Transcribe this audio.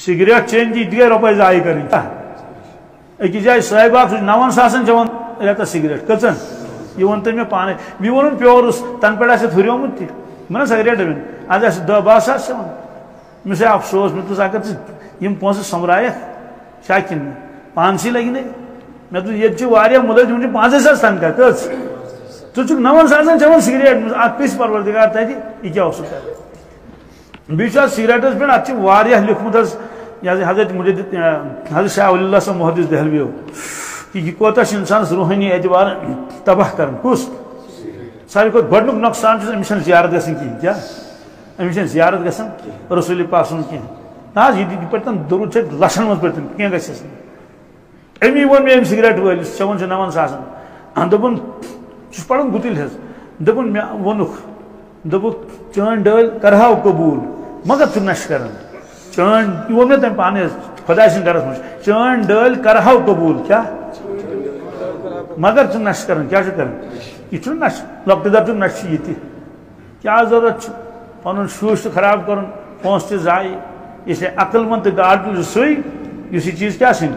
cigarette چین دی گئی روپے ضائع کریں اکس جائے صاحب آپ 9 ساسن چون ریتس سگریٹ کچن یہ ون تو مے پانے می ون پیورس تن پہ ہریومت تھی من سگریٹ ون آج 10-12 ساس چون مجھے افسوس مے اگر یم پونسہ سمبرائک کیا کن پانسی لگی نا مے یہ ملک 5 ساس تنخواہ کچھ ٹھیک 9 ساسن چون سگریٹ پس پروردگار تھی یہ کیا بیس سگریٹس پہ ات لکھمت حضرت شاہ ولی اللہ صاحب محدث دہلوی کہ یہ کوتا انسانس روحانی اعتبار تباہ کرن کس ساری کھت گۄڈنیُک نقصان امس زیارت گژھن کہین کیا امس زیارت گژھن رسول پاک سن کہین نا یہ پتن درود چھ لچھن مز پتن کی گژھس امی ون مے سگریٹ ولس چون 9 ساسن دپن چھ پڑن گتل حس دپن مے ونک دپک چان ڈل کرہاو قبول مگر ژٕ نش کران چان یہ ون مے تم پانے خدا سن گرس مجھ چان ڈل کرہاو قبول کیا مگر ژٕ نش کران کیا کران یہ نش لۄکٹہِ دپ نش یہ کیا ضرورت پن شوش تو خراب کرن پونسہ تہ ضائع اس لیے عقل مند تو گاڈ سی اس چیز کیا سن